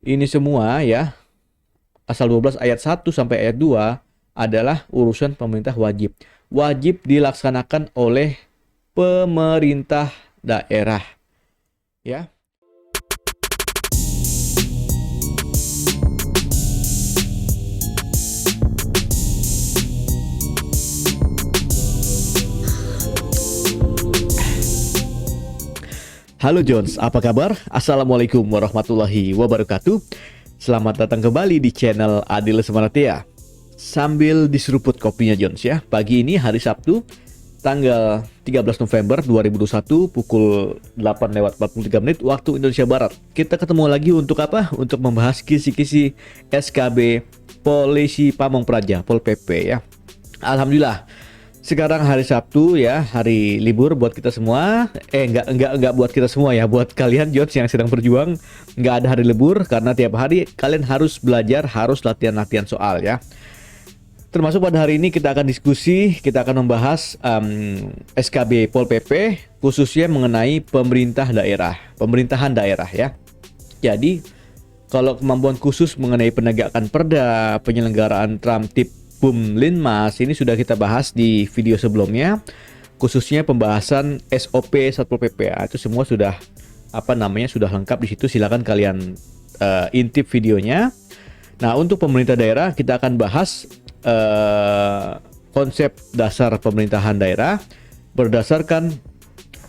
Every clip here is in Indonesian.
Ini semua ya, pasal 12 ayat 1 sampai ayat 2 adalah urusan pemerintah wajib. Wajib dilaksanakan oleh pemerintah daerah ya. Halo Jones, apa kabar? Assalamualaikum warahmatullahi wabarakatuh. Selamat datang kembali di channel Adil Semaratia. Sambil diseruput kopinya Jones ya. Pagi ini hari Sabtu, tanggal 13 November 2021 pukul 8:43 waktu Indonesia Barat. Kita ketemu lagi untuk apa? Untuk membahas kisi-kisi SKB Polisi Pamong Praja, Pol PP ya. Alhamdulillah. Sekarang hari Sabtu ya, hari libur buat kita semua. Enggak buat kita semua ya, buat kalian Jones yang sedang berjuang, nggak ada hari libur karena tiap hari kalian harus belajar, harus latihan-latihan soal ya. Termasuk pada hari ini kita akan diskusi, kita akan membahas SKB Pol PP khususnya mengenai pemerintahan daerah ya. Jadi kalau kemampuan khusus mengenai penegakan perda, penyelenggaraan Tramtip Linmas ini sudah kita bahas di video sebelumnya, khususnya pembahasan SOP Satpol PP. Itu semua sudah sudah lengkap di situ. Silakan kalian intip videonya. Nah, untuk pemerintah daerah kita akan bahas konsep dasar pemerintahan daerah berdasarkan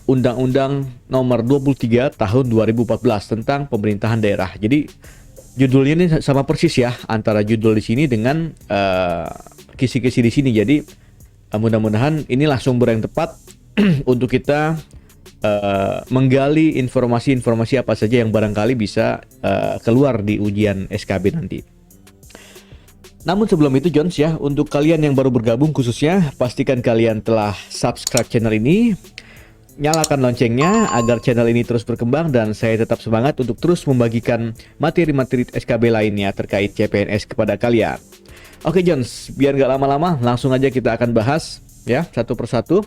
Undang-Undang Nomor 23 Tahun 2014 tentang pemerintahan daerah. Jadi judulnya ini sama persis ya antara judul di sini dengan kisi-kisi di sini. Jadi mudah-mudahan inilah sumber yang tepat untuk kita menggali informasi-informasi apa saja yang barangkali bisa keluar di ujian SKB nanti. Namun sebelum itu Jones ya, untuk kalian yang baru bergabung khususnya, pastikan kalian telah subscribe channel ini, nyalakan loncengnya agar channel ini terus berkembang dan saya tetap semangat untuk terus membagikan materi-materi SKB lainnya terkait CPNS kepada kalian. Oke Jones, biar nggak lama-lama langsung aja kita akan bahas ya satu persatu.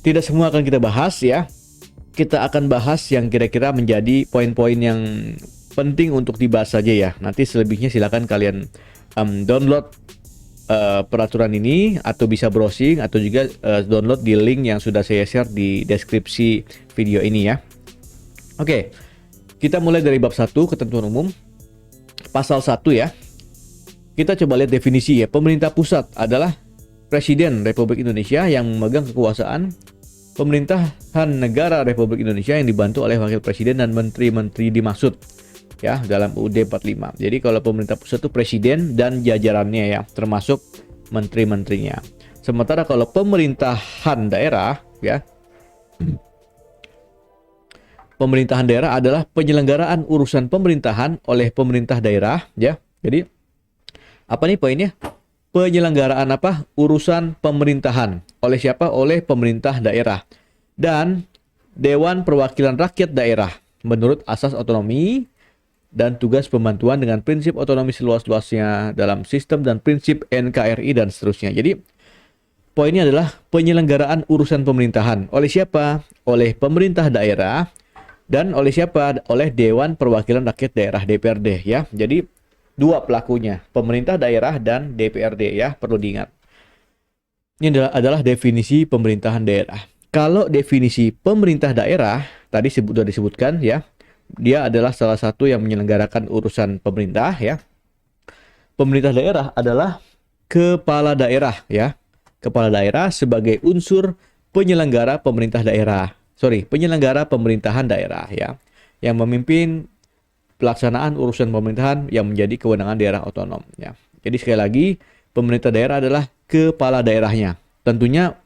Tidak semua akan kita bahas ya. Kita akan bahas yang kira-kira menjadi poin-poin yang penting untuk dibahas saja ya. Nanti selebihnya silakan kalian download peraturan ini atau bisa browsing atau juga download di link yang sudah saya share di deskripsi video ini ya. Oke, kita mulai dari bab 1 ketentuan umum pasal 1 ya. Kita coba lihat definisi ya. Pemerintah pusat adalah Presiden Republik Indonesia yang memegang kekuasaan pemerintahan negara Republik Indonesia yang dibantu oleh Wakil Presiden dan Menteri-Menteri dimaksud ya dalam UUD 45. Jadi kalau pemerintah pusat itu presiden dan jajarannya ya, termasuk menteri-menterinya. Sementara kalau pemerintahan daerah ya, pemerintahan daerah adalah penyelenggaraan urusan pemerintahan oleh pemerintah daerah ya. Jadi apa nih poinnya? Penyelenggaraan urusan pemerintahan oleh siapa? Oleh pemerintah daerah dan Dewan Perwakilan Rakyat Daerah menurut asas otonomi dan tugas pembantuan dengan prinsip otonomi seluas-luasnya dalam sistem dan prinsip NKRI dan seterusnya. Jadi poinnya adalah penyelenggaraan urusan pemerintahan oleh siapa? Oleh pemerintah daerah dan oleh siapa? Oleh Dewan Perwakilan Rakyat Daerah DPRD ya. Jadi dua pelakunya, pemerintah daerah dan DPRD ya, perlu diingat. Ini adalah definisi pemerintahan daerah. Kalau definisi pemerintah daerah tadi sudah disebutkan ya. Dia adalah salah satu yang menyelenggarakan urusan pemerintah ya. Pemerintah daerah adalah kepala daerah ya. Kepala daerah sebagai unsur penyelenggara pemerintah daerah. Penyelenggara pemerintahan daerah ya. Yang memimpin pelaksanaan urusan pemerintahan yang menjadi kewenangan daerah otonom ya. Jadi sekali lagi, pemerintah daerah adalah kepala daerahnya. Tentunya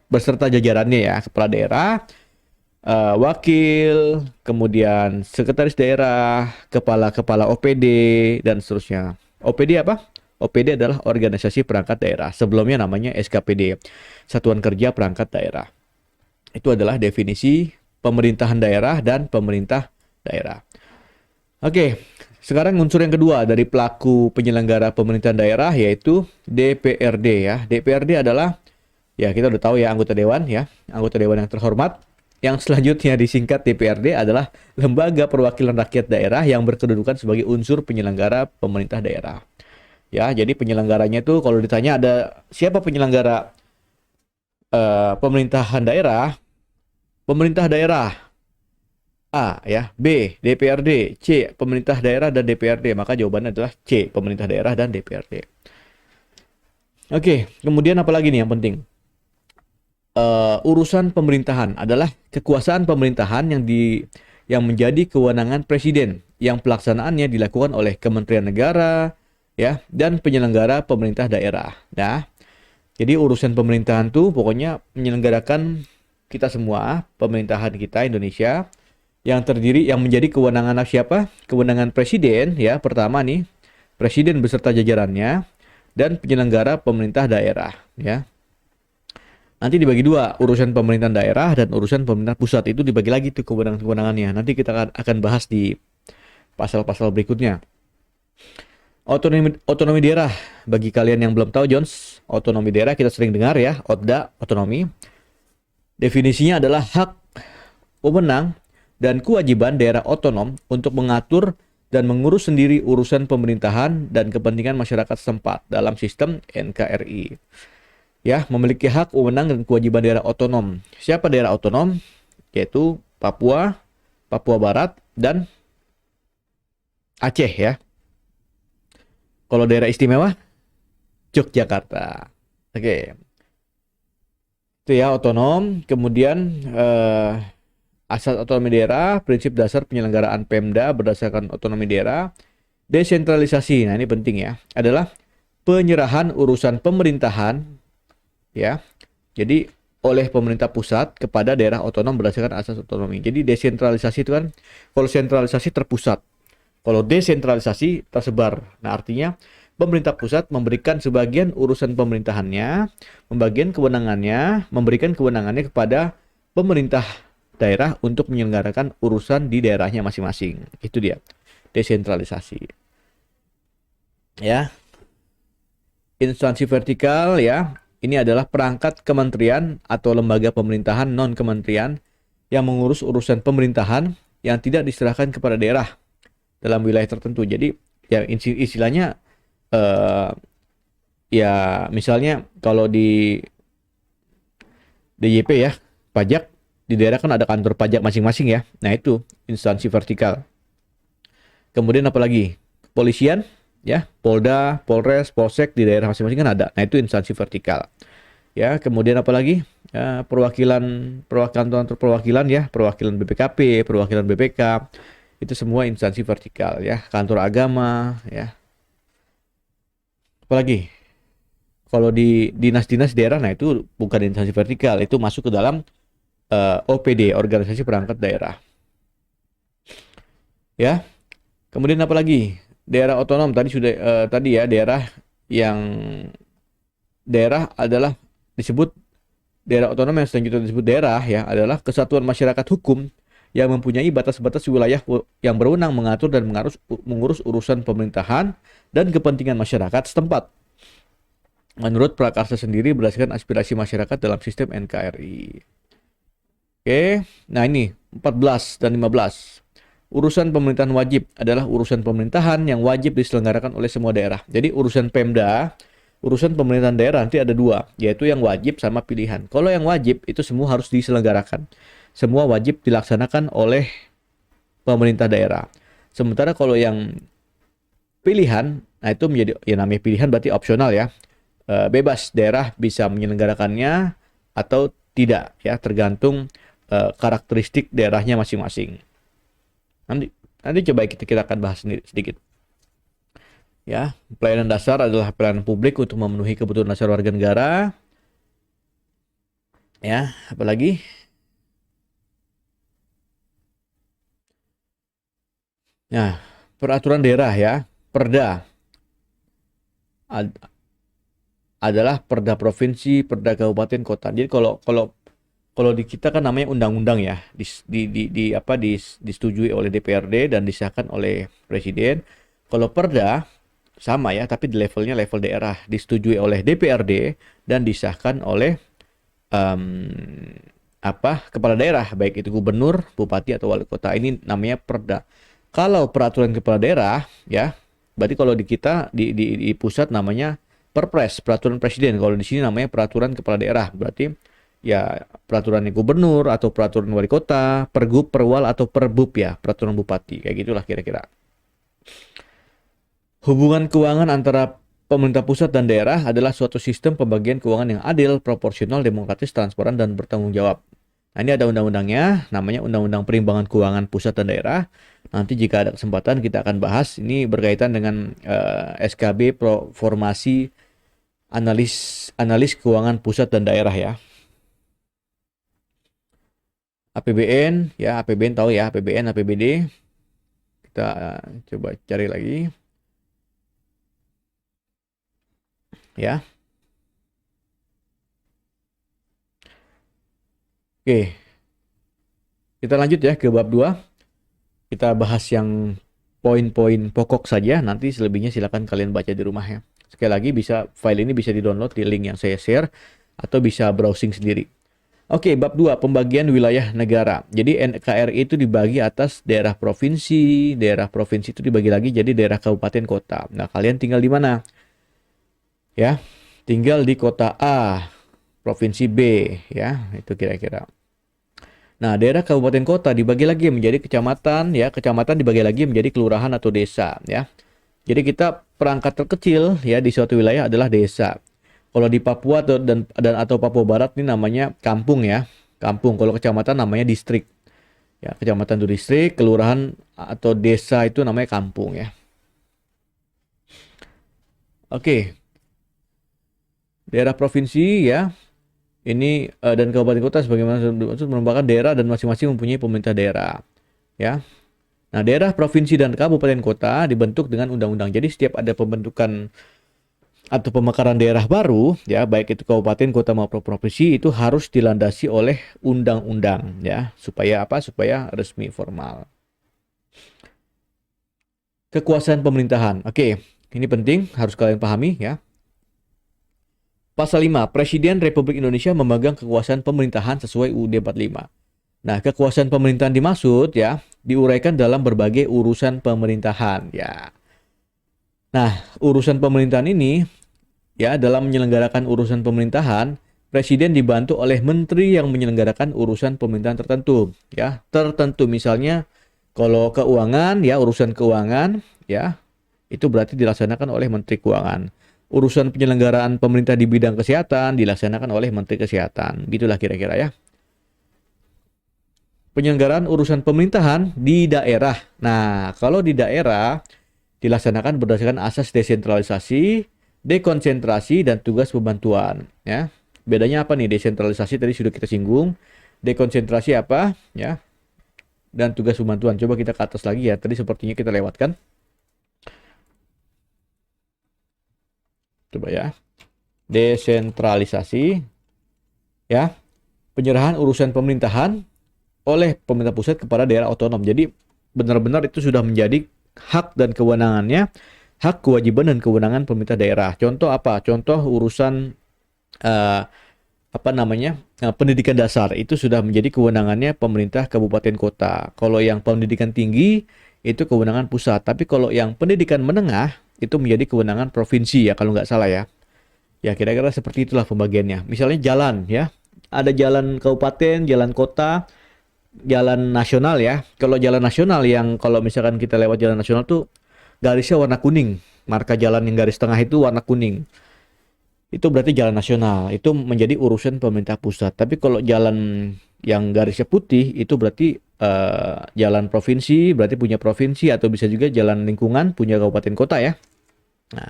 beserta jajarannya ya, kepala daerah, wakil, kemudian sekretaris daerah, kepala OPD dan seterusnya. OPD apa? OPD adalah organisasi perangkat daerah. Sebelumnya namanya SKPD, Satuan Kerja Perangkat Daerah. Itu adalah definisi pemerintahan daerah dan pemerintah daerah. Oke, sekarang unsur yang kedua dari pelaku penyelenggara pemerintahan daerah yaitu DPRD ya. DPRD adalah ya kita udah tahu ya anggota dewan yang terhormat yang selanjutnya disingkat DPRD adalah Lembaga Perwakilan Rakyat Daerah yang berkedudukan sebagai unsur penyelenggara pemerintah daerah. Ya, jadi penyelenggaranya itu kalau ditanya ada siapa penyelenggara pemerintahan daerah, pemerintah daerah A ya, B DPRD, C pemerintah daerah dan DPRD, maka jawabannya adalah C pemerintah daerah dan DPRD. Oke, kemudian apa lagi nih yang penting? Urusan pemerintahan adalah kekuasaan pemerintahan yang menjadi kewenangan presiden yang pelaksanaannya dilakukan oleh Kementerian Negara ya dan penyelenggara pemerintah daerah. Nah, jadi urusan pemerintahan tuh pokoknya menyelenggarakan kita semua, pemerintahan kita Indonesia yang menjadi kewenangan siapa? Kewenangan presiden ya. Pertama nih, presiden beserta jajarannya dan penyelenggara pemerintah daerah ya. Nanti dibagi dua, urusan pemerintahan daerah dan urusan pemerintahan pusat itu dibagi lagi tuh kewenangan-kewenangannya. Nanti kita akan bahas di pasal-pasal berikutnya. Otonomi daerah, bagi kalian yang belum tahu Jones, otonomi daerah kita sering dengar ya, ODA, otonomi. Definisinya adalah hak, wewenang, dan kewajiban daerah otonom untuk mengatur dan mengurus sendiri urusan pemerintahan dan kepentingan masyarakat setempat dalam sistem NKRI. Ya, memiliki hak, wewenang, dan kewajiban daerah otonom. Siapa daerah otonom? Yaitu Papua, Papua Barat, dan Aceh ya. Kalau daerah istimewa, Yogyakarta. Oke. Itu ya otonom. Kemudian asas otonomi daerah, prinsip dasar penyelenggaraan Pemda berdasarkan otonomi daerah. Desentralisasi, nah ini penting ya, adalah penyerahan urusan pemerintahan ya, jadi oleh pemerintah pusat kepada daerah otonom berdasarkan asas otonomi. Jadi desentralisasi itu kan, kalau sentralisasi terpusat, kalau desentralisasi tersebar. Nah artinya pemerintah pusat memberikan sebagian urusan pemerintahannya, memberikan kewenangannya kepada pemerintah daerah untuk menyelenggarakan urusan di daerahnya masing-masing. Itu dia desentralisasi. Ya, instansi vertikal ya. Ini adalah perangkat kementerian atau lembaga pemerintahan non-kementerian yang mengurus urusan pemerintahan yang tidak diserahkan kepada daerah dalam wilayah tertentu. Jadi ya istilahnya ya misalnya kalau di DJP ya, pajak di daerah kan ada kantor pajak masing-masing ya. Nah itu instansi vertikal. Kemudian apa lagi? Kepolisian ya, Polda, Polres, Polsek di daerah masing-masing kan ada. Nah, itu instansi vertikal. Ya, kemudian apa lagi? Ya, perwakilan ya, perwakilan BPKP, perwakilan BPK. Itu semua instansi vertikal ya, kantor agama ya. Apalagi? Kalau di dinas-dinas daerah, nah itu bukan instansi vertikal, itu masuk ke dalam OPD, organisasi perangkat daerah. Ya. Kemudian apa lagi? Daerah otonom tadi ya, daerah adalah disebut daerah otonom yang selanjutnya disebut daerah ya adalah kesatuan masyarakat hukum yang mempunyai batas-batas wilayah yang berwenang mengatur dan mengurus urusan pemerintahan dan kepentingan masyarakat setempat menurut prakarsa sendiri berdasarkan aspirasi masyarakat dalam sistem NKRI. Oke, nah ini 14 dan 15. Urusan pemerintahan wajib adalah urusan pemerintahan yang wajib diselenggarakan oleh semua daerah. Jadi urusan Pemda, urusan pemerintahan daerah nanti ada dua, yaitu yang wajib sama pilihan. Kalau yang wajib itu semua harus diselenggarakan. Semua wajib dilaksanakan oleh pemerintah daerah. Sementara kalau yang pilihan, nah itu menjadi ya namanya pilihan berarti opsional ya. Bebas daerah bisa menyelenggarakannya atau tidak ya, tergantung karakteristik daerahnya masing-masing. Nanti coba kita akan bahas sedikit. Ya, pelayanan dasar adalah pelayanan publik untuk memenuhi kebutuhan dasar warga negara. Ya, apalagi? Nah, peraturan daerah ya, Perda adalah Perda provinsi, Perda kabupaten, kota. Jadi kalau di kita kan namanya undang-undang ya, disetujui oleh DPRD dan disahkan oleh Presiden. Kalau Perda sama ya, tapi di levelnya level daerah, disetujui oleh DPRD dan disahkan oleh kepala daerah, baik itu gubernur, bupati atau wali kota. Ini namanya perda. Kalau peraturan kepala daerah, ya, berarti kalau di kita di pusat namanya perpres, peraturan presiden. Kalau di sini namanya peraturan kepala daerah. Berarti ya peraturan gubernur atau peraturan wali kota, pergub, perwal atau perbub ya, peraturan bupati. Kayak gitulah kira-kira. Hubungan keuangan antara pemerintah pusat dan daerah adalah suatu sistem pembagian keuangan yang adil, proporsional, demokratis, transparan, dan bertanggung jawab. Nah, ini ada undang-undangnya, namanya Undang-Undang Perimbangan Keuangan Pusat dan Daerah. Nanti jika ada kesempatan kita akan bahas. Ini berkaitan dengan SKB Formasi Analis Keuangan Pusat dan Daerah ya. APBN, ya APBN tahu ya, APBN, APBD. Kita coba cari lagi. Ya. Oke. Kita lanjut ya ke bab 2. Kita bahas yang poin-poin pokok saja, nanti selebihnya silakan kalian baca di rumah ya. Sekali lagi file ini bisa di-download di link yang saya share atau bisa browsing sendiri. Oke, bab 2, pembagian wilayah negara. Jadi NKRI itu dibagi atas daerah provinsi itu dibagi lagi jadi daerah kabupaten kota. Nah, kalian tinggal di mana? Ya, tinggal di kota A, provinsi B, ya, itu kira-kira. Nah, daerah kabupaten kota dibagi lagi menjadi kecamatan, ya, kecamatan dibagi lagi menjadi kelurahan atau desa, ya. Jadi kita perangkat terkecil ya di suatu wilayah adalah desa. Kalau di Papua atau Papua Barat ini namanya kampung ya. Kampung. Kalau kecamatan namanya distrik. Ya, kecamatan itu distrik, kelurahan atau desa itu namanya kampung ya. Oke. Daerah provinsi ya. Ini dan kabupaten kota sebagaimana dimaksud merupakan daerah dan masing-masing mempunyai pemerintah daerah. Ya. Nah, daerah provinsi dan kabupaten kota dibentuk dengan undang-undang. Jadi setiap ada pembentukan atau pemekaran daerah baru, ya baik itu kabupaten, kota maupun provinsi itu harus dilandasi oleh undang-undang, ya supaya apa? Supaya resmi formal. Kekuasaan pemerintahan. Oke, ini penting harus kalian pahami ya. Pasal 5, Presiden Republik Indonesia memegang kekuasaan pemerintahan sesuai UUD 45. Nah, kekuasaan pemerintahan dimaksud ya diuraikan dalam berbagai urusan pemerintahan ya. Nah, urusan pemerintahan ini ya dalam menyelenggarakan urusan pemerintahan, presiden dibantu oleh menteri yang menyelenggarakan urusan pemerintahan tertentu ya. Tertentu misalnya kalau keuangan ya urusan keuangan ya itu berarti dilaksanakan oleh menteri keuangan. Urusan penyelenggaraan pemerintah di bidang kesehatan dilaksanakan oleh menteri kesehatan. Gitulah kira-kira ya. Penyelenggaraan urusan pemerintahan di daerah. Nah, kalau di daerah dilaksanakan berdasarkan asas desentralisasi, dekonsentrasi, dan tugas pembantuan. Ya, bedanya apa nih? Desentralisasi tadi sudah kita singgung. Dekonsentrasi apa? Ya, dan tugas pembantuan. Coba kita ke atas lagi ya. Tadi sepertinya kita lewatkan. Coba ya. Desentralisasi. Ya, penyerahan urusan pemerintahan oleh pemerintah pusat kepada daerah otonom. Jadi benar-benar itu sudah menjadi hak dan kewenangannya, hak, kewajiban, dan kewenangan pemerintah daerah. Contoh apa? Contoh urusan pendidikan dasar itu sudah menjadi kewenangannya pemerintah kabupaten kota. Kalau yang pendidikan tinggi itu kewenangan pusat. Tapi kalau yang pendidikan menengah itu menjadi kewenangan provinsi ya kalau nggak salah ya. Ya kira-kira seperti itulah pembagiannya. Misalnya jalan ya, ada jalan kabupaten, jalan kota, jalan nasional ya. Kalau jalan nasional yang kalau misalkan kita lewat jalan nasional tuh garisnya warna kuning. Marka jalan yang garis tengah itu warna kuning. Itu berarti jalan nasional. Itu menjadi urusan pemerintah pusat. Tapi kalau jalan yang garisnya putih itu berarti jalan provinsi, berarti punya provinsi atau bisa juga jalan lingkungan punya kabupaten kota ya. Nah,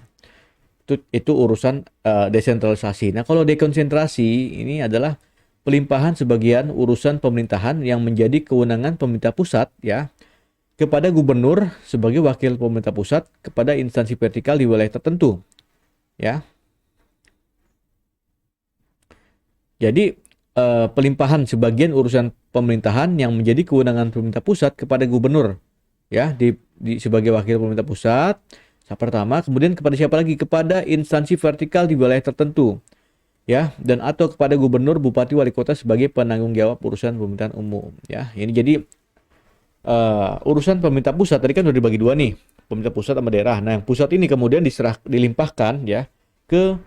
itu urusan desentralisasi. Nah, kalau dekonsentrasi ini adalah pelimpahan sebagian urusan pemerintahan yang menjadi kewenangan pemerintah pusat ya kepada gubernur sebagai wakil pemerintah pusat kepada instansi vertikal di wilayah tertentu ya. Jadi pelimpahan sebagian urusan pemerintahan yang menjadi kewenangan pemerintah pusat kepada gubernur ya sebagai wakil pemerintah pusat pertama, kemudian kepada siapa lagi? Kepada instansi vertikal di wilayah tertentu. ya, dan atau kepada gubernur, bupati, wali kota sebagai penanggung jawab urusan pemerintahan umum, ya. Ini jadi urusan pemerintah pusat tadi kan udah dibagi dua nih, pemerintah pusat sama daerah. Nah, yang pusat ini kemudian dilimpahkan ya ke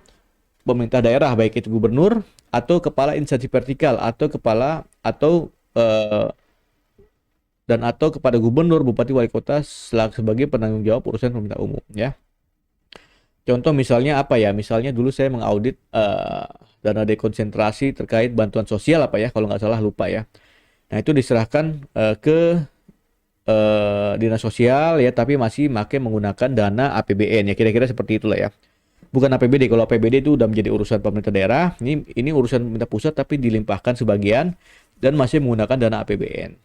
pemerintah daerah, baik itu gubernur atau kepala instansi vertikal atau kepala atau dan atau kepada gubernur, bupati, wali kota sebagai penanggung jawab urusan pemerintah umum, ya. Contoh misalnya apa ya? Misalnya dulu saya mengaudit dana dekonsentrasi terkait bantuan sosial apa ya, kalau nggak salah lupa ya. Nah, itu diserahkan ke dinas sosial ya, tapi masih menggunakan dana APBN ya, kira-kira seperti itulah ya. Bukan APBD. Kalau APBD itu udah menjadi urusan pemerintah daerah. Ini urusan pemerintah pusat tapi dilimpahkan sebagian dan masih menggunakan dana APBN.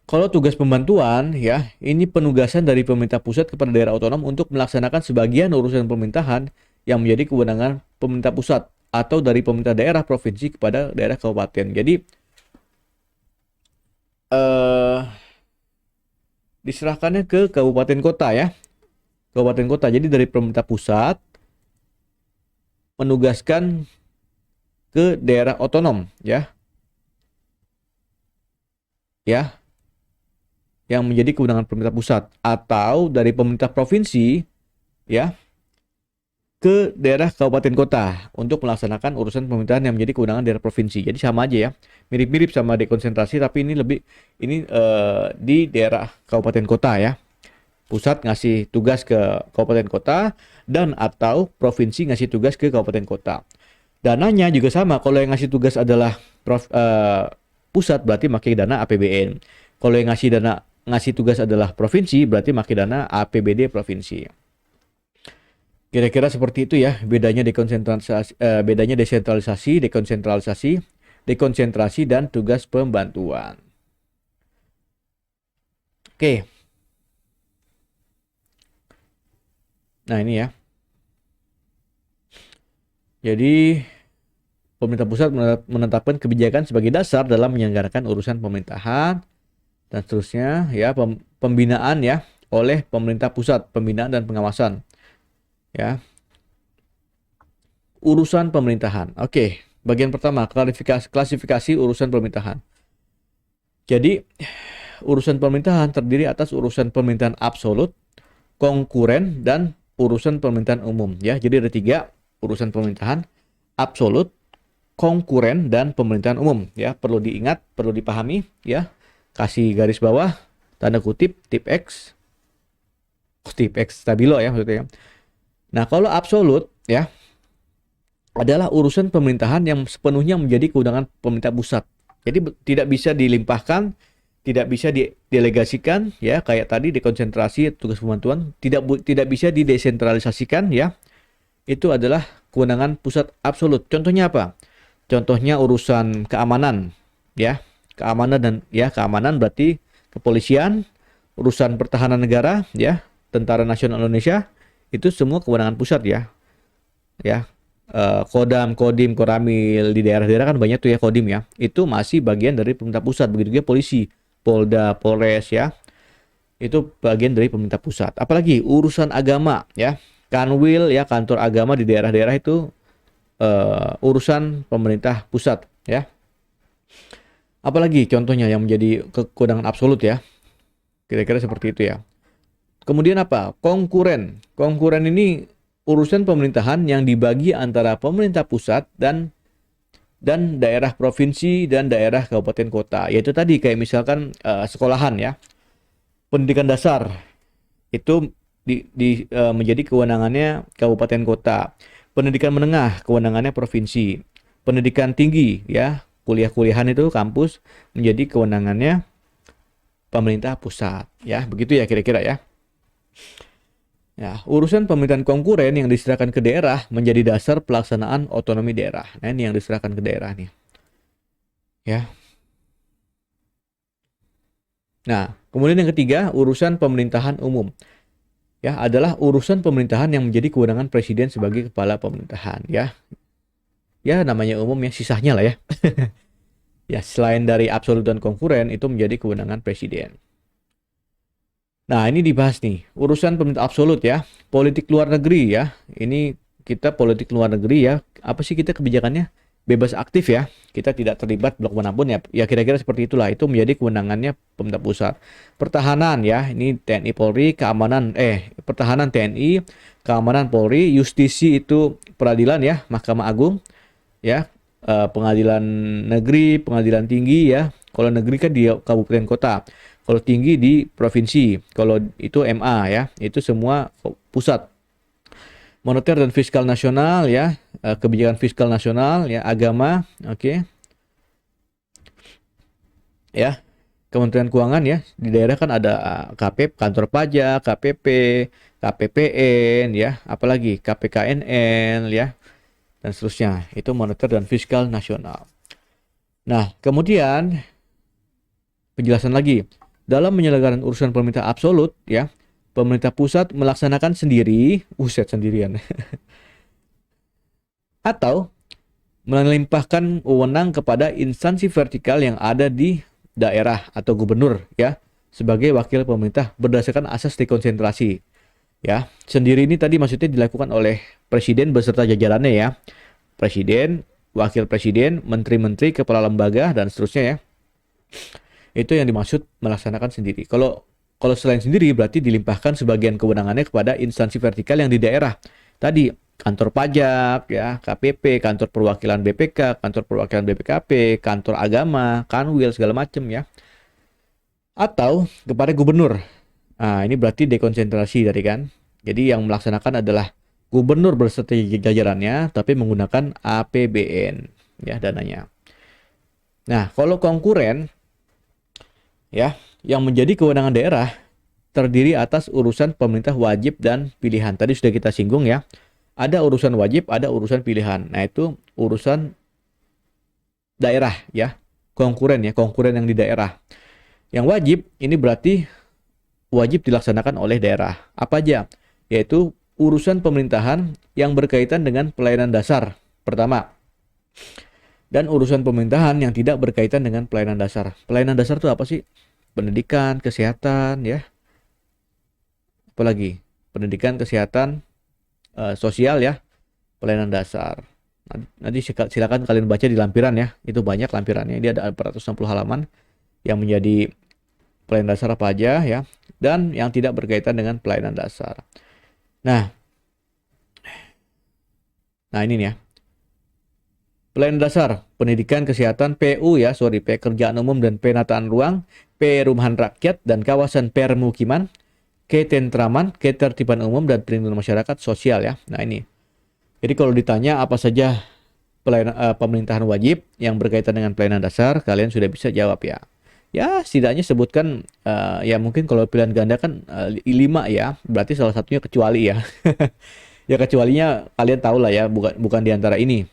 Kalau tugas pembantuan ya, ini penugasan dari pemerintah pusat kepada daerah otonom untuk melaksanakan sebagian urusan pemerintahan yang menjadi kewenangan pemerintah pusat atau dari pemerintah daerah provinsi kepada daerah kabupaten. Jadi diserahkannya ke kabupaten kota ya. Kabupaten kota. Jadi dari pemerintah pusat menugaskan ke daerah otonom ya. Ya. Yang menjadi kewenangan pemerintah pusat atau dari pemerintah provinsi ya ke daerah kabupaten kota untuk melaksanakan urusan pemerintahan yang menjadi kewenangan daerah provinsi. Jadi sama aja ya. Mirip-mirip sama dekonsentrasi tapi ini lebih di daerah kabupaten kota ya. Pusat ngasih tugas ke kabupaten kota dan atau provinsi ngasih tugas ke kabupaten kota. Dananya juga sama. Kalau yang ngasih tugas adalah pusat berarti pakai dana APBN. Kalau yang ngasih tugas adalah provinsi berarti pakai dana APBD provinsi. Kira-kira seperti itu ya bedanya desentralisasi, dekonsentrasi dan tugas pembantuan. Oke. Nah, ini ya. Jadi pemerintah pusat menetapkan kebijakan sebagai dasar dalam menyelenggarakan urusan pemerintahan dan seterusnya ya, pembinaan ya oleh pemerintah pusat, pembinaan dan pengawasan ya. Urusan pemerintahan. Oke, bagian pertama klasifikasi urusan pemerintahan. Jadi urusan pemerintahan terdiri atas urusan pemerintahan absolut, konkuren dan urusan pemerintahan umum ya. Jadi ada 3 urusan pemerintahan: absolut, konkuren dan pemerintahan umum ya. Perlu diingat, perlu dipahami ya. Kasih garis bawah, tanda kutip, tip X stabilo ya maksudnya. Nah, kalau absolut ya adalah urusan pemerintahan yang sepenuhnya menjadi kewenangan pemerintah pusat. Jadi tidak bisa dilimpahkan, tidak bisa didelegasikan ya, kayak tadi dekonsentrasi tugas pembantuan, tidak bisa didesentralisasikan ya. Itu adalah kewenangan pusat absolut. Contohnya apa? Contohnya urusan keamanan ya. Keamanan berarti kepolisian, urusan pertahanan negara ya, Tentara Nasional Indonesia, itu semua kewenangan pusat ya. Ya. Kodam, Kodim, Koramil di daerah-daerah kan banyak tuh ya Kodim ya. Itu masih bagian dari pemerintah pusat. Begitu juga polisi, Polda, Polres ya. Itu bagian dari pemerintah pusat. Apalagi urusan agama ya. Kanwil ya, kantor agama di daerah-daerah itu urusan pemerintah pusat ya. Apalagi contohnya yang menjadi kewenangan absolut ya. Kira-kira seperti itu ya. Kemudian apa? Konkuren. Konkuren ini urusan pemerintahan yang dibagi antara pemerintah pusat dan daerah provinsi dan daerah kabupaten kota. Yaitu tadi kayak misalkan sekolahan ya. Pendidikan dasar itu menjadi kewenangannya kabupaten kota. Pendidikan menengah kewenangannya provinsi. Pendidikan tinggi ya, kuliah-kuliahan itu kampus menjadi kewenangannya pemerintah pusat ya. Begitu ya kira-kira ya. Ya, urusan pemerintahan konkuren yang diserahkan ke daerah menjadi dasar pelaksanaan otonomi daerah. Nah, ini yang diserahkan ke daerah nih. Ya. Nah, kemudian yang ketiga, urusan pemerintahan umum. Ya, adalah urusan pemerintahan yang menjadi kewenangan presiden sebagai kepala pemerintahan ya. Ya, namanya umum ya, sisanya lah ya. Ya, selain dari absolut dan konkuren itu menjadi kewenangan presiden. Nah, ini dibahas nih, urusan pemerintah absolut ya, politik luar negeri ya. Ini kita politik luar negeri ya, apa sih kita kebijakannya? Bebas aktif ya. Kita tidak terlibat blok manapun ya. Ya kira-kira seperti itulah. Itu menjadi kewenangannya pemerintah pusat. Pertahanan ya, ini TNI Polri, pertahanan TNI, keamanan Polri, justisi itu peradilan ya, Mahkamah Agung ya, pengadilan negeri, pengadilan tinggi ya. Kalau negeri kan di kabupaten kota. Kalau tinggi di provinsi. Kalau itu MA ya, itu semua pusat. Moneter dan fiskal nasional ya, kebijakan fiskal nasional ya, agama, oke. Ya, Kementerian Keuangan ya, di daerah kan ada KP, kantor pajak, KPP, KPPN ya, apalagi KPKNN ya, dan seterusnya. Itu moneter dan fiskal nasional. Nah, kemudian penjelasan lagi. Dalam menyelenggarakan urusan pemerintah absolut ya, pemerintah pusat melaksanakan sendiri, sendirian. Atau melimpahkan wewenang kepada instansi vertikal yang ada di daerah atau gubernur ya, sebagai wakil pemerintah berdasarkan asas dekonsentrasi. Ya, sendiri ini tadi maksudnya dilakukan oleh presiden beserta jajarannya ya. Presiden, wakil presiden, menteri-menteri, kepala lembaga dan seterusnya ya. Itu yang dimaksud melaksanakan sendiri. Kalau selain sendiri berarti dilimpahkan sebagian kewenangannya kepada instansi vertikal yang di daerah. Tadi kantor pajak ya, KPP, kantor perwakilan BPK, kantor perwakilan BPKP, kantor agama, Kanwil segala macam ya. Atau kepada gubernur. Nah, ini berarti dekonsentrasi tadi kan. Jadi yang melaksanakan adalah gubernur beserta jajarannya tapi menggunakan APBN ya dananya. Nah, kalau konkuren ya, yang menjadi kewenangan daerah terdiri atas urusan pemerintah wajib dan pilihan. Tadi sudah kita singgung ya. Ada urusan wajib, ada urusan pilihan. Nah, itu urusan daerah ya. Konkuren yang di daerah. Yang wajib ini berarti wajib dilaksanakan oleh daerah. Apa aja? Yaitu urusan pemerintahan yang berkaitan dengan pelayanan dasar. Pertama. Dan urusan pemerintahan yang tidak berkaitan dengan pelayanan dasar. Pelayanan dasar itu apa sih? Pendidikan, kesehatan ya. Apalagi? Pendidikan, kesehatan, sosial ya, pelayanan dasar. Nanti silakan kalian baca di lampiran ya, itu banyak lampirannya. Dia ada 460 halaman yang menjadi pelayanan dasar apa aja ya, dan yang tidak berkaitan dengan pelayanan dasar. Nah ini nih ya. Pelayanan dasar, pendidikan, kesehatan, PU ya, pekerjaan umum dan penataan ruang, perumahan rakyat dan kawasan permukiman, ketentraman, ketertiban umum dan perlindungan masyarakat sosial ya. Nah ini. Jadi kalau ditanya apa saja pemerintahan wajib yang berkaitan dengan pelayanan dasar, kalian sudah bisa jawab ya. Ya setidaknya sebutkan ya mungkin kalau pilihan ganda kan 5 ya, berarti salah satunya kecuali ya. Ya kecualinya kalian tahu lah ya, bukan di antara ini.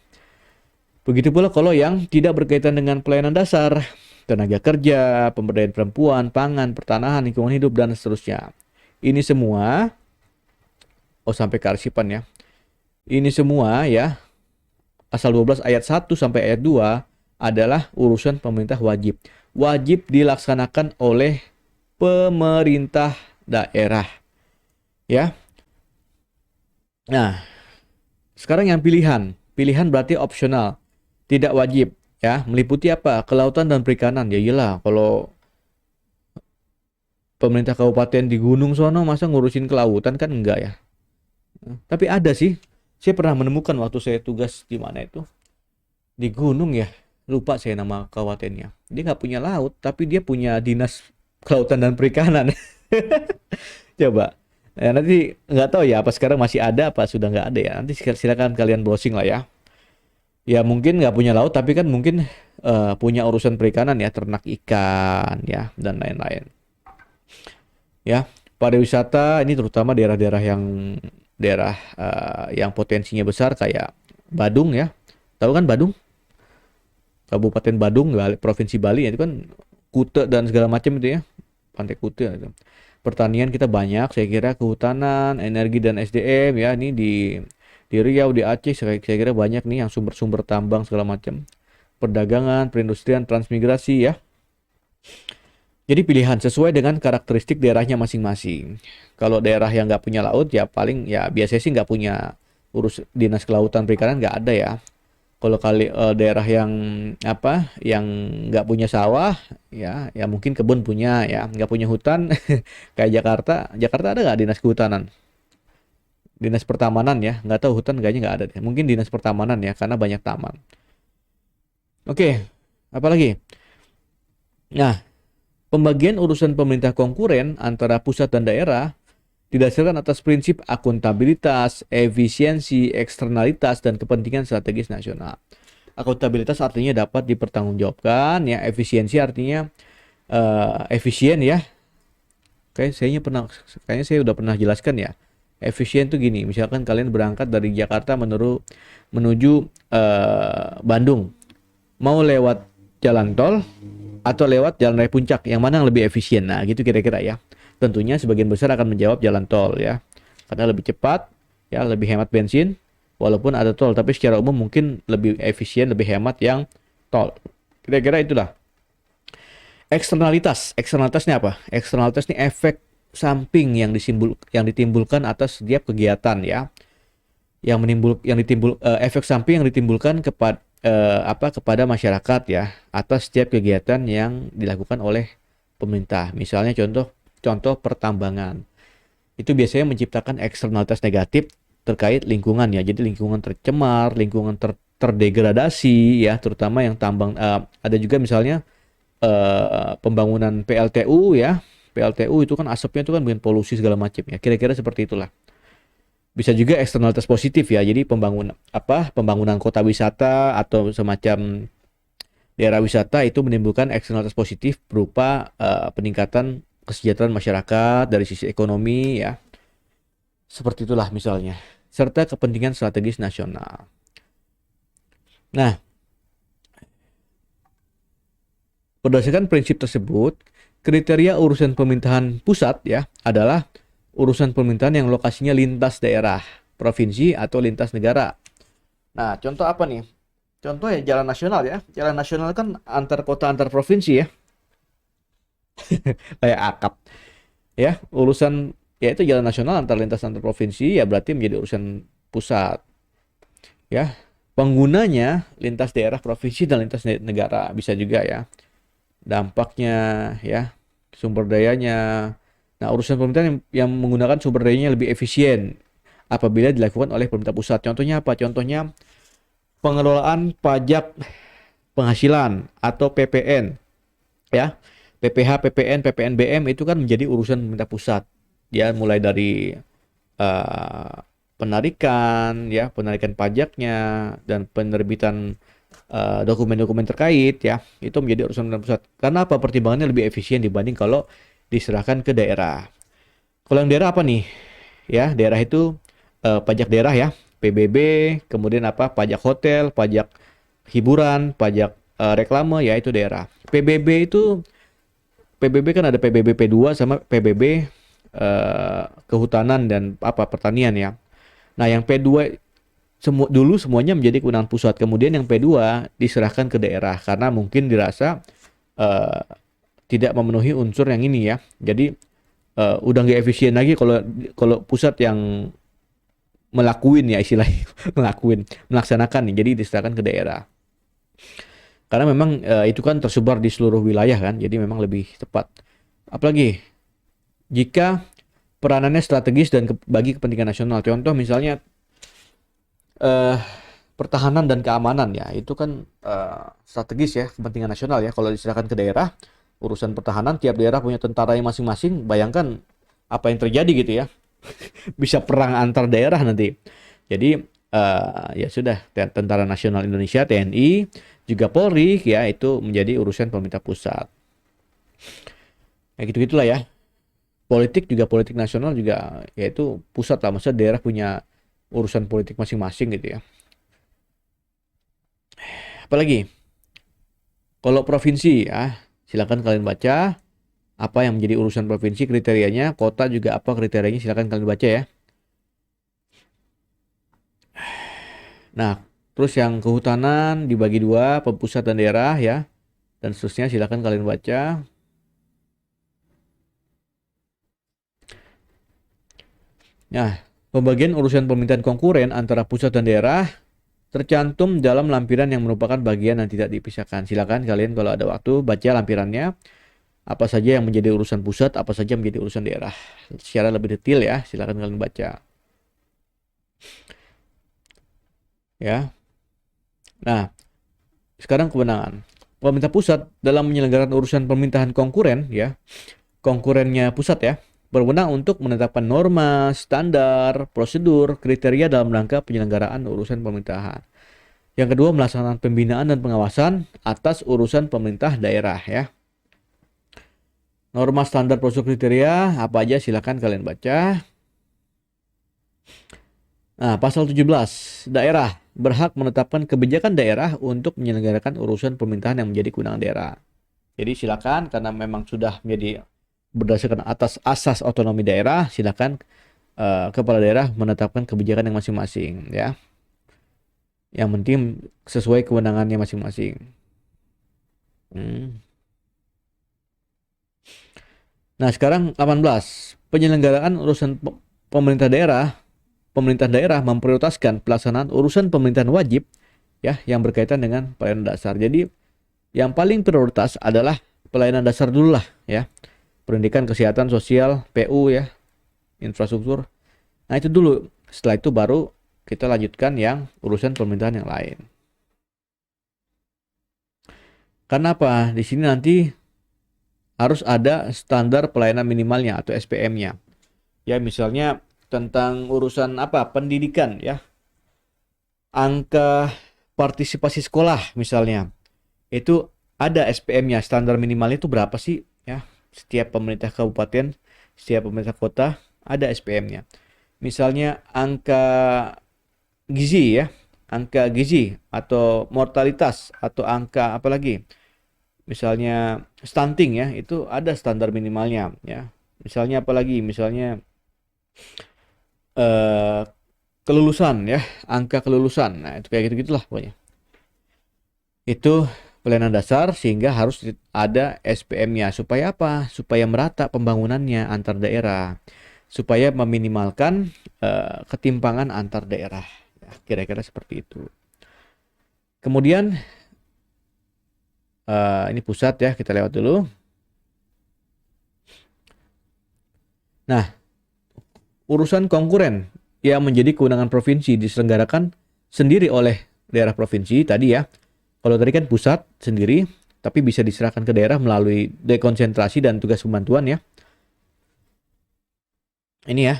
Begitu pula kalau yang tidak berkaitan dengan pelayanan dasar, tenaga kerja, pemberdayaan perempuan, pangan, pertanahan, lingkungan hidup dan seterusnya. Ini semua, sampai kearsipan ya. Ini semua ya, pasal 12 ayat 1 sampai ayat 2 adalah urusan pemerintah wajib. Wajib dilaksanakan oleh pemerintah daerah. Ya. Nah, sekarang yang pilihan. Pilihan berarti opsional. Tidak wajib. Ya, meliputi apa? Kelautan dan perikanan. Ya iyalah, kalau pemerintah kabupaten di gunung sono masa ngurusin kelautan kan enggak ya. Tapi ada sih. Saya pernah menemukan waktu saya tugas di mana itu. Di gunung ya. Lupa saya nama kabupatennya. Dia nggak punya laut, tapi dia punya dinas kelautan dan perikanan. Coba. Ya, nanti nggak tahu ya apa sekarang masih ada apa sudah nggak ada ya. Nanti silakan kalian browsing lah ya. Ya mungkin nggak punya laut tapi kan mungkin punya urusan perikanan ya, ternak ikan ya dan lain-lain. Ya, pariwisata ini terutama daerah-daerah yang potensinya besar kayak Badung ya. Tahu kan Badung? Kabupaten Badung, Provinsi Bali itu kan Kute dan segala macam itu ya. Pantai Kute itu. Pertanian kita banyak, saya kira kehutanan, energi dan SDM ya, ini di Riau, di Aceh saya kira banyak nih yang sumber-sumber tambang segala macam. Perdagangan, perindustrian, transmigrasi ya. Jadi pilihan sesuai dengan karakteristik daerahnya masing-masing. Kalau daerah yang nggak punya laut ya paling ya biasanya sih nggak punya dinas kelautan perikanan nggak ada ya. Kalau daerah yang apa, yang nggak punya sawah, ya mungkin kebun punya, ya nggak punya hutan, kayak Jakarta. Jakarta ada nggak dinas kehutanan? Dinas pertamanan ya, nggak tahu hutan kayaknya nggak ada deh. Mungkin dinas pertamanan ya, karena banyak taman. Oke, apa lagi? Nah, pembagian urusan pemerintah konkuren antara pusat dan daerah didasarkan atas prinsip akuntabilitas, efisiensi, eksternalitas, dan kepentingan strategis nasional. Akuntabilitas artinya dapat dipertanggungjawabkan, ya. Efisiensi artinya efisien, ya. Kayaknya saya udah pernah jelaskan ya. Efisien tuh gini, misalkan kalian berangkat dari Jakarta menuju Bandung, mau lewat jalan tol atau lewat jalan raya puncak, yang mana yang lebih efisien? Nah, gitu kira-kira ya. Tentunya sebagian besar akan menjawab jalan tol ya, karena lebih cepat, ya, lebih hemat bensin, walaupun ada tol, tapi secara umum mungkin lebih efisien, lebih hemat yang tol. Kira-kira itulah. Eksternalitasnya apa? Eksternalitas ini efek samping yang ditimbulkan atas setiap kegiatan, ya. Efek samping yang ditimbulkan kepada masyarakat, ya, atas setiap kegiatan yang dilakukan oleh pemerintah. Misalnya contoh pertambangan. Itu biasanya menciptakan eksternalitas negatif terkait lingkungan, ya. Jadi lingkungan tercemar, lingkungan terdegradasi, ya, terutama yang tambang. Ada juga misalnya pembangunan PLTU, ya. PLTU itu kan asapnya itu kan bikin polusi segala macam, ya. Kira-kira seperti itulah. Bisa juga eksternalitas positif, ya. Jadi pembangunan kota wisata atau semacam daerah wisata itu menimbulkan eksternalitas positif berupa peningkatan kesejahteraan masyarakat dari sisi ekonomi, ya. Seperti itulah misalnya. Serta kepentingan strategis nasional. Nah, berdasarkan prinsip tersebut, kriteria urusan pemerintahan pusat, ya, adalah urusan pemerintahan yang lokasinya lintas daerah, provinsi, atau lintas negara. Nah, contoh apa nih? Contoh ya jalan nasional, ya. Jalan nasional kan antar kota, antar provinsi, ya. Kayak akap. Ya, urusan, ya, itu jalan nasional antar lintas antar provinsi, ya berarti menjadi urusan pusat. Ya. Penggunanya lintas daerah, provinsi, dan lintas negara bisa juga, ya. Dampaknya, ya, sumber dayanya. Nah, urusan pemerintahan yang menggunakan sumber dayanya lebih efisien apabila dilakukan oleh pemerintah pusat. Contohnya apa? Contohnya pengelolaan pajak penghasilan atau PPN, ya. PPH, PPN, PPNBM itu kan menjadi urusan pemerintah pusat. Ya, mulai dari eh, penarikan pajaknya, dan penerbitan dokumen-dokumen terkait, ya, itu menjadi urusan pemerintah pusat. Karena apa? Pertimbangannya lebih efisien dibanding kalau diserahkan ke daerah. Kalau yang daerah apa nih? Ya, daerah itu pajak daerah, ya, PBB, kemudian pajak hotel, pajak hiburan, pajak reklame, ya, itu daerah. PBB kan ada PBB P2 sama PBB kehutanan dan pertanian, ya. Nah, yang P2 dulu semuanya menjadi kewenangan pusat. Kemudian yang P2 diserahkan ke daerah karena mungkin dirasa eh, tidak memenuhi unsur yang ini, ya. Jadi udah nggak efisien lagi kalau kalau pusat yang ya istilahnya, melaksanakan nih. Jadi diserahkan ke daerah. Karena memang itu kan tersebar di seluruh wilayah kan, jadi memang lebih tepat. Apalagi jika peranannya strategis dan bagi kepentingan nasional. Contoh misalnya eh, pertahanan dan keamanan, ya, itu kan strategis, ya, kepentingan nasional, ya. Kalau diserahkan ke daerah, urusan pertahanan tiap daerah punya tentara yang masing-masing. Bayangkan apa yang terjadi gitu, ya. Bisa perang antar daerah nanti. Jadi ya sudah, Tentara Nasional Indonesia TNI juga Polri, ya, itu menjadi urusan pemerintah pusat. Ya gitu-gitulah, ya. Politik nasional juga, yaitu pusat lah. Maksudnya daerah punya urusan politik masing-masing gitu, ya. Apalagi kalau provinsi, ya, silakan kalian baca apa yang menjadi urusan provinsi, kriterianya. Kota juga apa kriterianya, silakan kalian baca, ya. Nah, terus yang kehutanan dibagi dua, pusat dan daerah, ya, dan seterusnya, silakan kalian baca. Nah, Pembagian urusan pemerintahan konkuren antara pusat dan daerah tercantum dalam lampiran yang merupakan bagian yang tidak dipisahkan. Silakan kalian kalau ada waktu baca lampirannya, apa saja yang menjadi urusan pusat, apa saja yang menjadi urusan daerah. Secara lebih detail ya, silakan kalian baca. Ya. Nah, sekarang kewenangan. Pemerintah pusat dalam menyelenggarakan urusan pemerintahan konkuren ya, konkurennya pusat ya, berwenang untuk menetapkan norma, standar, prosedur, kriteria dalam rangka penyelenggaraan urusan pemerintahan. Yang kedua, melaksanakan pembinaan dan pengawasan atas urusan pemerintah daerah ya. Norma, standar, prosedur, kriteria apa aja silakan kalian baca. Nah, pasal 17, daerah berhak menetapkan kebijakan daerah untuk menyelenggarakan urusan pemerintahan yang menjadi kewenangan daerah. Jadi silakan karena memang sudah menjadi berdasarkan atas asas otonomi daerah, silakan kepala daerah menetapkan kebijakan yang masing-masing ya. Yang penting sesuai kewenangannya masing-masing. Nah, sekarang 18. Penyelenggaraan urusan pemerintah daerah memprioritaskan pelaksanaan urusan pemerintahan wajib ya yang berkaitan dengan pelayanan dasar. Jadi yang paling prioritas adalah pelayanan dasar dulu lah ya. Pendidikan, kesehatan, sosial, PU ya, infrastruktur. Nah, itu dulu. Setelah itu baru kita lanjutkan yang urusan pemerintahan yang lain. Karena apa? Di sini nanti harus ada standar pelayanan minimalnya atau SPM-nya. Ya, misalnya tentang urusan apa? Pendidikan ya. Angka partisipasi sekolah misalnya. Itu ada SPM-nya, standar minimalnya itu berapa sih ya? Setiap pemerintah kabupaten, setiap pemerintah kota ada SPM-nya. Misalnya angka gizi ya, angka gizi atau mortalitas atau angka apa lagi? Misalnya stunting ya, itu ada standar minimalnya ya. Misalnya apa lagi? Misalnya kelulusan ya, angka kelulusan. Nah, itu kayak gitu-gitulah pokoknya. Itu pelayanan dasar sehingga harus ada SPM-nya. Supaya apa? Supaya merata pembangunannya antar daerah. Supaya meminimalkan ketimpangan antar daerah. Ya, kira-kira seperti itu. Kemudian ini pusat ya, kita lewat dulu. Nah, urusan konkuren yang menjadi kewenangan provinsi diselenggarakan sendiri oleh daerah provinsi tadi ya. Kalau tadi kan pusat sendiri, tapi bisa diserahkan ke daerah melalui dekonsentrasi dan tugas pembantuan ya. Ini ya.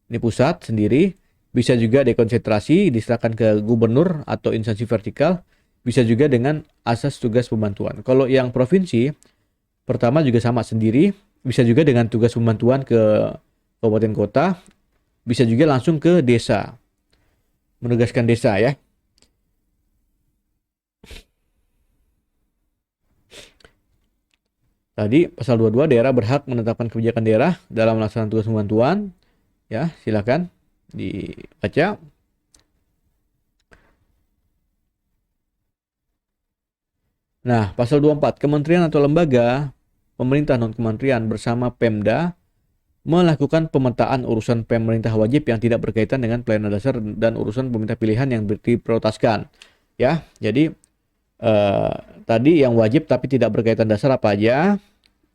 Ini pusat sendiri, bisa juga dekonsentrasi, diserahkan ke gubernur atau instansi vertikal, bisa juga dengan asas tugas pembantuan. Kalau yang provinsi, pertama juga sama sendiri, bisa juga dengan tugas pembantuan ke kabupaten kota, bisa juga langsung ke desa, menugaskan desa ya. Tadi pasal 22 daerah berhak menetapkan kebijakan daerah dalam melaksanakan tugas pembantuan. Ya, silakan dibaca. Nah, pasal 24 kementerian atau lembaga pemerintah non kementerian bersama Pemda melakukan pemetaan urusan pemerintah wajib yang tidak berkaitan dengan pelayanan dasar dan urusan pemerintah pilihan yang diprioritaskan. Ya, jadi tadi yang wajib tapi tidak berkaitan dasar apa aja?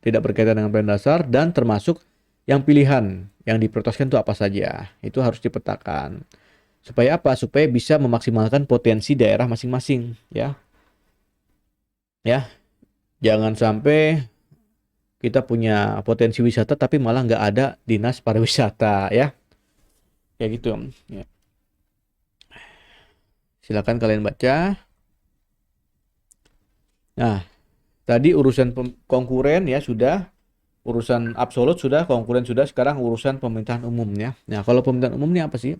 Tidak berkaitan dengan pelayanan dasar dan termasuk yang pilihan yang diprioritaskan itu apa saja. Itu harus dipetakan. Supaya apa? Supaya bisa memaksimalkan potensi daerah masing-masing, ya. Ya. Jangan sampai kita punya potensi wisata tapi malah nggak ada dinas pariwisata, ya. Kayak gitu. Ya. Silakan kalian baca. Nah, tadi urusan konkuren ya sudah, urusan absolut sudah, konkuren sudah, sekarang urusan pemerintahan umum ya. Nah, kalau pemerintahan umum ini apa sih?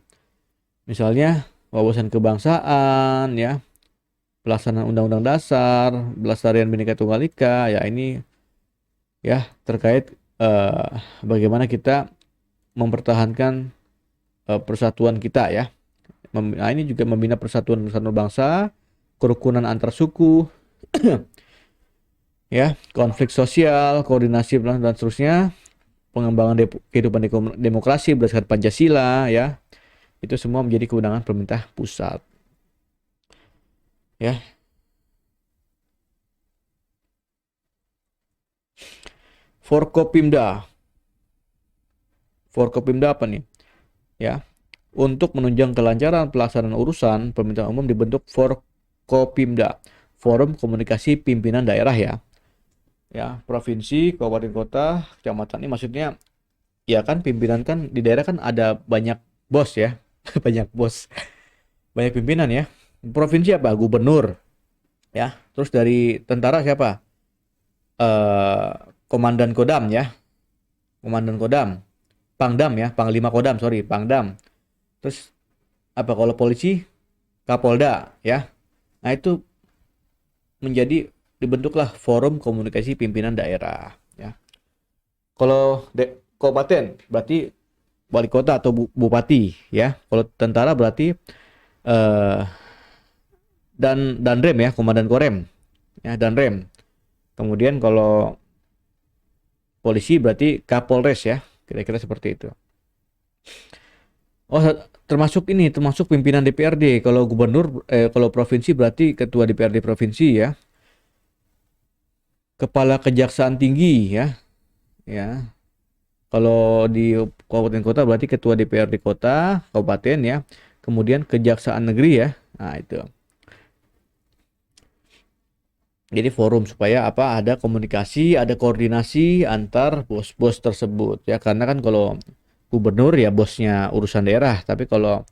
Misalnya wawasan kebangsaan ya, pelaksanaan undang-undang dasar, pelestarian Bhinneka Tunggal Ika, ya ini ya terkait bagaimana kita mempertahankan persatuan kita ya. Nah, ini juga membina persatuan bangsa, kerukunan antar suku, ya, konflik sosial, koordinasi dan seterusnya. pengembangan kehidupan demokrasi berdasarkan Pancasila ya. Itu semua menjadi kewenangan pemerintah pusat. Ya. Forkopimda. Forkopimda apa nih? Ya. Untuk menunjang kelancaran pelaksanaan urusan pemerintahan umum dibentuk Forkopimda, Forum Komunikasi Pimpinan Daerah ya. Ya, provinsi, kabupaten kota, kecamatan ini maksudnya ya kan pimpinan kan di daerah kan ada banyak bos ya. Banyak bos, banyak pimpinan ya. Provinsi apa? Gubernur ya. Terus dari tentara siapa? eh Komandan Kodam ya. Komandan Kodam. Pangdam ya, Panglima Kodam, sorry, Pangdam. Terus apa kalau polisi? Kapolda ya. Nah, itu menjadi dibentuklah Forum Komunikasi Pimpinan Daerah ya. Kalau kabupaten berarti wali kota atau bupati ya. Kalau tentara berarti eh Danrem ya, Komandan Korem ya, Danrem. Kemudian kalau polisi berarti Kapolres ya, kira-kira seperti itu. Oh, termasuk pimpinan DPRD. Kalau gubernur, kalau provinsi berarti ketua DPRD provinsi ya. Kepala Kejaksaan Tinggi ya, ya. Kalau di kabupaten kota berarti ketua DPRD kota, kabupaten ya. Kemudian Kejaksaan Negeri ya. Nah, itu. Jadi forum supaya apa? Ada komunikasi, ada koordinasi antar bos-bos tersebut ya. Karena kan kalau gubernur ya bosnya urusan daerah, tapi kalau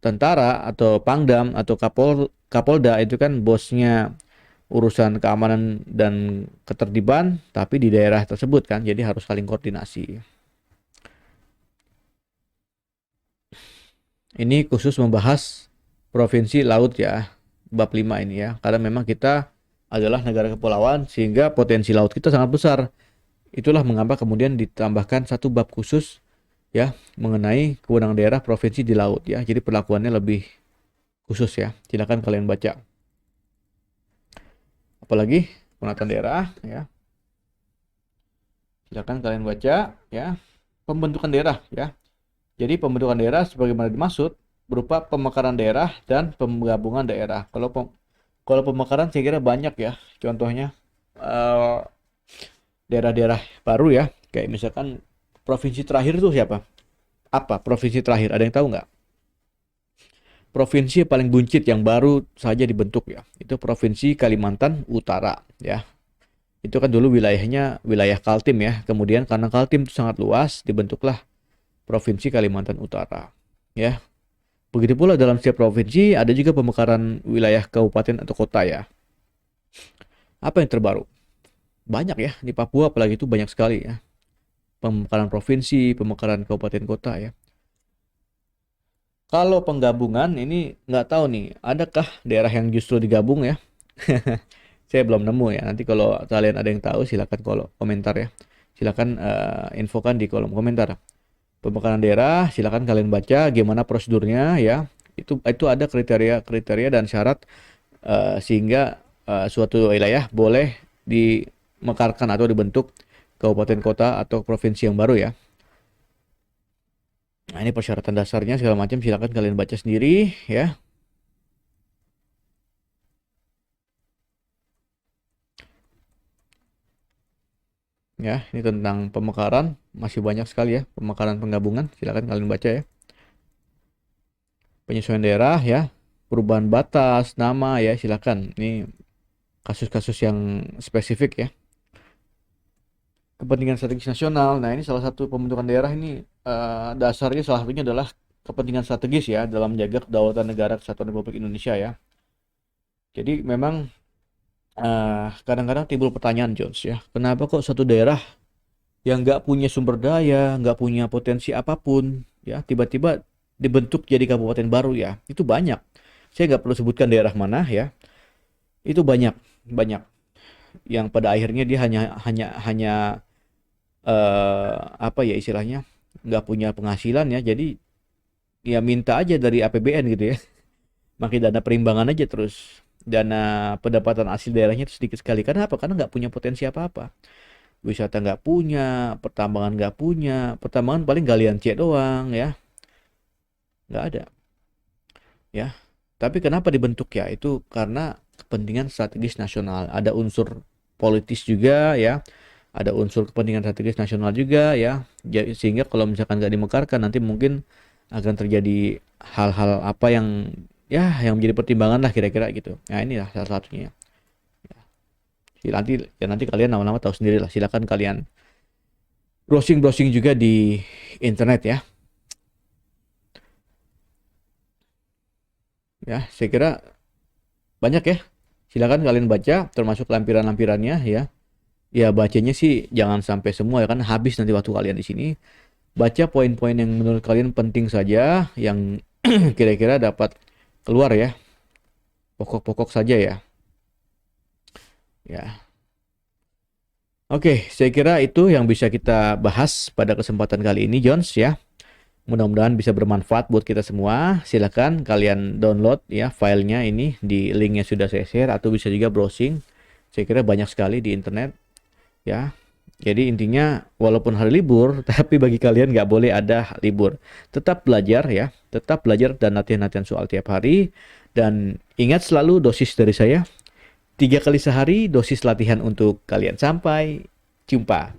tentara atau Pangdam atau Kapolda itu kan bosnya urusan keamanan dan ketertiban tapi di daerah tersebut kan, jadi harus saling koordinasi. Ini khusus membahas provinsi laut ya, bab 5 ini ya, karena memang kita adalah negara kepulauan sehingga potensi laut kita sangat besar. Itulah mengapa kemudian ditambahkan satu bab khusus ya mengenai kewenangan daerah provinsi di laut ya. Jadi perlakuannya lebih khusus ya. Silakan kalian baca. Apalagi penataan daerah ya. Silakan kalian baca ya. Pembentukan daerah ya. Jadi pembentukan daerah sebagaimana dimaksud berupa pemekaran daerah dan penggabungan daerah. Kalau pemekaran saya kira banyak ya. Contohnya daerah-daerah baru ya. Kayak misalkan provinsi terakhir itu siapa? Apa provinsi terakhir? Ada yang tahu nggak? Provinsi yang paling buncit yang baru saja dibentuk ya. Itu Provinsi Kalimantan Utara ya. Itu kan dulu wilayahnya wilayah Kaltim ya. Kemudian karena Kaltim itu sangat luas, dibentuklah Provinsi Kalimantan Utara ya. Begitu pula dalam setiap provinsi ada juga pemekaran wilayah kabupaten atau kota ya. Apa yang terbaru? Banyak ya di Papua apalagi itu banyak sekali ya. Pemekaran provinsi, pemekaran kabupaten kota ya. Kalau penggabungan ini nggak tahu nih, adakah daerah yang justru digabung ya? Saya belum nemu ya. Nanti kalau kalian ada yang tahu silakan kalau komentar ya. Silakan infokan di kolom komentar. Pemekaran daerah silakan kalian baca gimana prosedurnya ya. Itu ada kriteria dan syarat sehingga suatu wilayah boleh dimekarkan atau dibentuk kabupaten kota atau provinsi yang baru ya. Nah, ini persyaratan dasarnya segala macam silakan kalian baca sendiri ya. Ya, ini tentang pemekaran masih banyak sekali ya, pemekaran penggabungan silakan kalian baca ya. Penyesuaian daerah ya, perubahan batas, nama ya silakan. Ini kasus-kasus yang spesifik ya. Kepentingan strategis nasional. Nah, ini salah satu pembentukan daerah ini dasarnya salah satunya adalah kepentingan strategis ya dalam menjaga kedaulatan negara kesatuan Republik Indonesia ya. Jadi memang kadang-kadang timbul pertanyaan Jones ya, kenapa kok satu daerah yang nggak punya sumber daya, nggak punya potensi apapun ya tiba-tiba dibentuk jadi kabupaten baru ya? Itu banyak. Saya nggak perlu sebutkan daerah mana ya. Itu banyak yang pada akhirnya dia hanya apa ya istilahnya nggak punya penghasilan ya, jadi ya minta aja dari APBN gitu ya, makin dana perimbangan aja terus dana pendapatan asli daerahnya itu sedikit sekali. Karena apa? Karena nggak punya potensi apa-apa. wisata nggak punya, pertambangan nggak punya, pertambangan paling galian C doang ya, nggak ada ya. Tapi kenapa dibentuk ya? Itu karena kepentingan strategis nasional. Ada unsur politis juga ya, ada unsur kepentingan strategis nasional juga ya. Sehingga kalau misalkan nggak dimekarkan nanti mungkin akan terjadi hal-hal apa yang ya yang menjadi pertimbangan lah kira-kira gitu. Nah inilah salah satunya. Nanti kalian lama-lama tahu sendiri lah. Silakan kalian browsing-browsing juga di internet ya. Ya, saya kira banyak ya. Silakan kalian baca, termasuk lampiran-lampirannya ya. Ya bacanya sih jangan sampai semua ya kan habis nanti waktu kalian di sini. Baca poin-poin yang menurut kalian penting saja, yang kira-kira dapat keluar ya. Pokok-pokok saja ya. Ya. Oke, saya kira itu yang bisa kita bahas pada kesempatan kali ini, Jones ya. Mudah-mudahan bisa bermanfaat buat kita semua. Silakan kalian download ya filenya ini di linknya sudah saya share atau bisa juga browsing. Saya kira banyak sekali di internet ya. Jadi intinya walaupun hari libur, tapi bagi kalian nggak boleh ada libur. Tetap belajar ya, tetap belajar dan latihan-latihan soal tiap hari. Dan ingat selalu dosis dari saya, 3 kali sehari dosis latihan untuk kalian. Sampai jumpa.